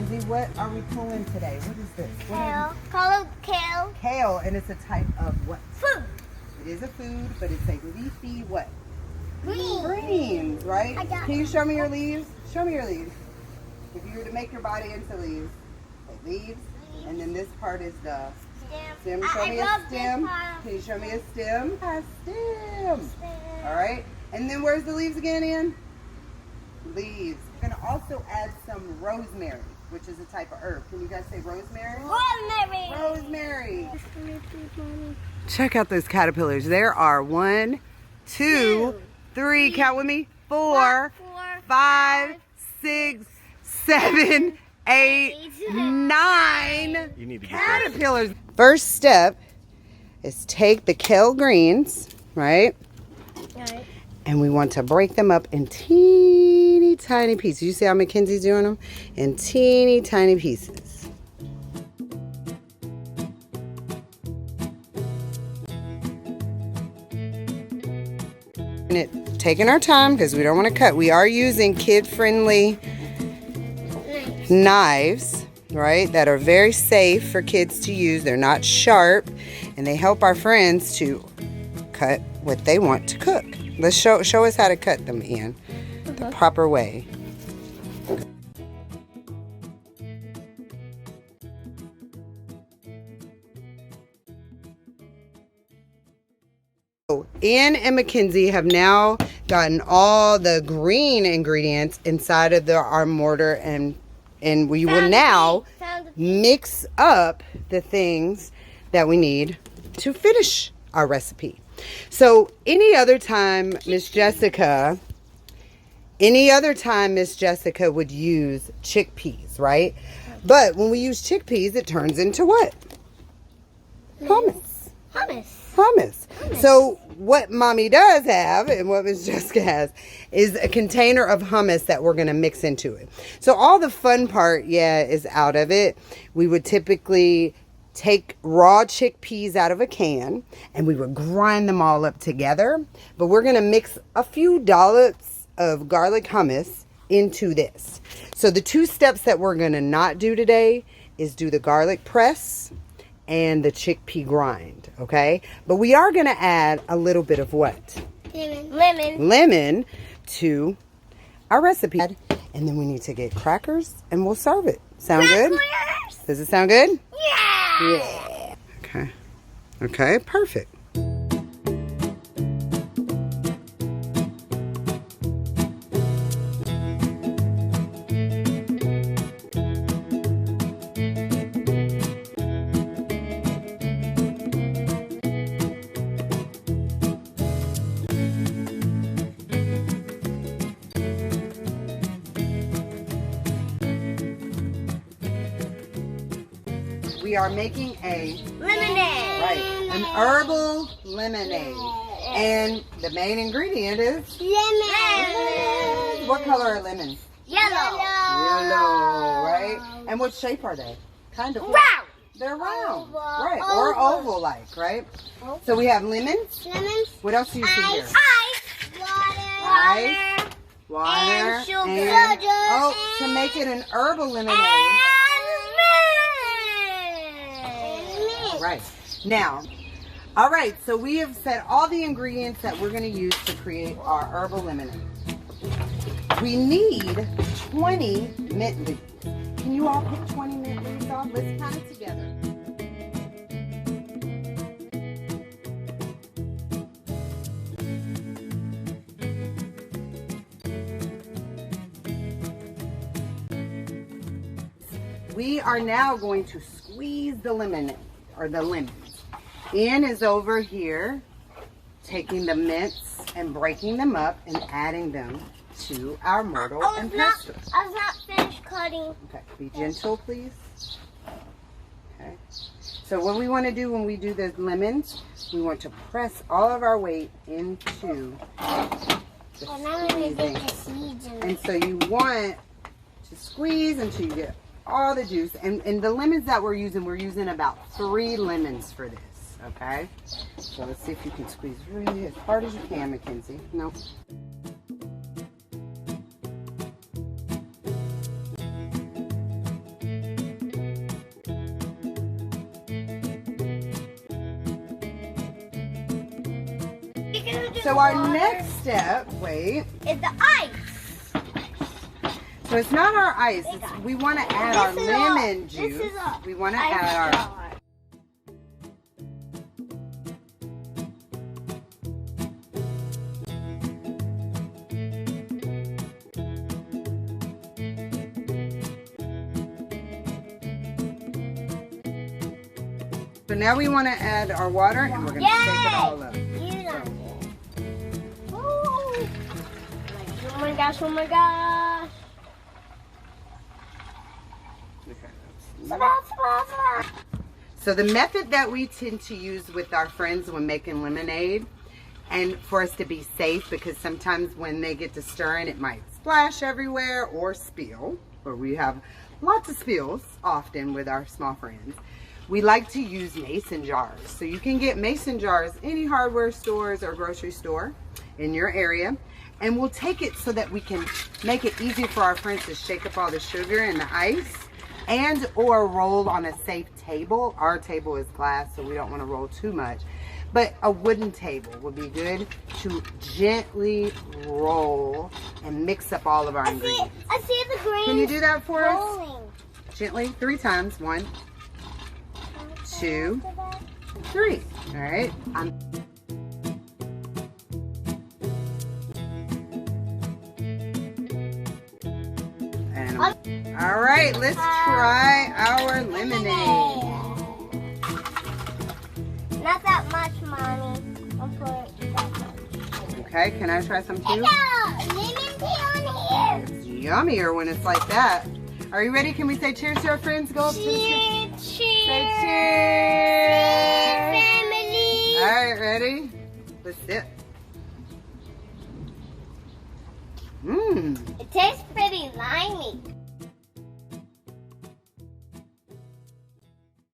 Myckenzie, what are we pulling today? What is this? Kale. Call it kale. Kale, and it's a type of what? Food. It is a food, but it's a leafy what? Greens, right? Can you show me your leaves? Show me your leaves. If you were to make your body into leaves, like leaves, and then this part is the stem. Show me a stem. Can you show me a stem? A stem. All right. And then where's the leaves again, Ian? Leaves. We're going to also add some rosemary, which is a type of herb. Can you guys say rosemary? Rosemary. Rosemary. Check out those caterpillars. There are 1, 2, 3, count with me, 4, 5, 6, 7, 8, 9 You need to get caterpillars. First step is take the kale greens, right? Right. And we want to break them up in teeny tiny pieces. You see how Myckenzie's doing them? In teeny tiny pieces. Taking our time because we don't want to cut. We are using kid-friendly knives, right? That are very safe for kids to use. They're not sharp, and they help our friends to cut what they want to cook. Let's show us how to cut them, Ian, the proper way. Ian and Myckenzie have now gotten all the green ingredients inside of our mortar, and we will now mix up the things that we need to finish our recipe. So any other time Miss Jessica would use chickpeas, right? But when we use chickpeas, it turns into what? Hummus. Hummus. So what Mommy does have, and what Miss Jessica has, is a container of hummus that we're going to mix into it. So all the fun part, is out of it. We would typically take raw chickpeas out of a can, and we would grind them all up together. But we're going to mix a few dollops of garlic hummus into this. So the 2 steps that we're going to not do today is do the garlic press and the chickpea grind, okay? But we are going to add a little bit of what? Lemon to our recipe. And then we need to get crackers, and we'll serve it. Sound good? Does it sound good? Yeah. Okay, perfect. We are making a Lemonade. Right, an herbal lemonade. And the main ingredient is Lemon. what color are lemons? Yellow. Yellow, right? And what shape are they? Kind of Round. They're round, Oval. right? Or oval-like, right? So we have lemons. What else do you see here? Ice. Water, And sugar. oh, to make it an herbal lemonade. Right. Now, all right, so we have set all the ingredients that we're going to use to create our herbal lemonade. We need 20 mint leaves. Can you all pick 20 mint leaves off? Let's count it together. We are now going to squeeze the lemonade, or the lemons. Ian is over here taking the mints and breaking them up and adding them to our mortar and pestle. I was not finished cutting. Okay, be gentle, please. Okay. So what we want to do when we do the lemons, we want to press all of our weight into the squeezing. And so you want to squeeze until you get all the juice. And the lemons that we're using about 3 lemons for this. Okay? So let's see if you can squeeze really as hard as you can, Myckenzie. Nope. So our next step, wait. is the ice. So it's not our ice. We want to add our lemon juice. This is We want to add our. So now we want to add our water, and we're going to shake it all up. Oh my gosh, oh my gosh. So the method that we tend to use with our friends when making lemonade, and for us to be safe, because sometimes when they get to stirring, it might splash everywhere or spill, or we have lots of spills often with our small friends. We like to use mason jars. So you can get mason jars any hardware stores or grocery store in your area. And we'll take it so that we can make it easy for our friends to shake up all the sugar and the ice, and or roll on a safe table. Our table is glass, so we don't want to roll too much. But a wooden table would be good to gently roll and mix up all of our ingredients. I see the green. Can you do that for us? rolling. Gently, 3 times. 1, 2, 3. All right. All right, let's try our lemonade. Not that much, Mommy. I'll put that much. Okay, can I try some too? Lemon tea on here. It's yummier when it's like that. Are you ready? Can we say cheers to our friends? Go up to the Cheers. Say cheers. Family. All right, ready? Let's sip. It tastes pretty limey.